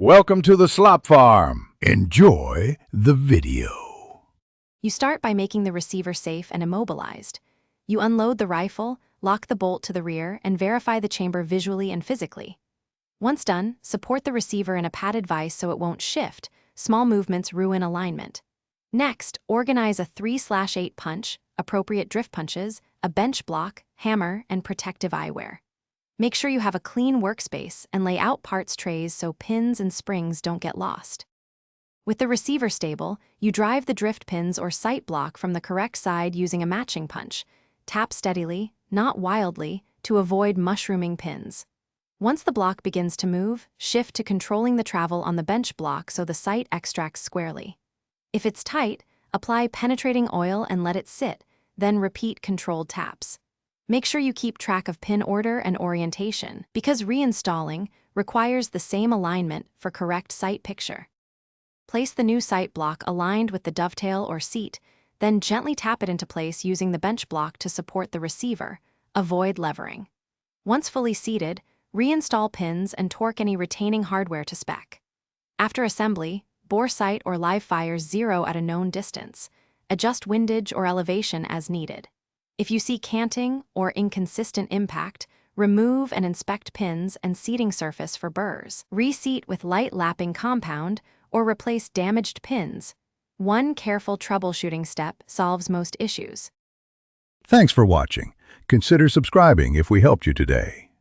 Welcome to the slop farm. Enjoy the video. You start by making the receiver safe and immobilized. You unload the rifle, lock the bolt to the rear, and verify the chamber visually and physically. Once done, support the receiver in a padded vise so it won't shift. Small movements ruin alignment. Next, organize a 3/8 punch, appropriate drift punches, a bench block, hammer, and protective eyewear. Make sure you have a clean workspace and lay out parts trays so pins and springs don't get lost. With the receiver stable, you drive the drift pins or sight block from the correct side using a matching punch. Tap steadily, not wildly, to avoid mushrooming pins. Once the block begins to move, shift to controlling the travel on the bench block so the sight extracts squarely. If it's tight, apply penetrating oil and let it sit, then repeat controlled taps. Make sure you keep track of pin order and orientation, because reinstalling requires the same alignment for correct sight picture. Place the new sight block aligned with the dovetail or seat, then gently tap it into place using the bench block to support the receiver. Avoid levering. Once fully seated, reinstall pins and torque any retaining hardware to spec. After assembly, bore sight or live fire 0 at a known distance. Adjust windage or elevation as needed. If you see canting or inconsistent impact, remove and inspect pins and seating surface for burrs. Reseat with light lapping compound or replace damaged pins. One careful troubleshooting step solves most issues. Thanks for watching. Consider subscribing if we helped you today.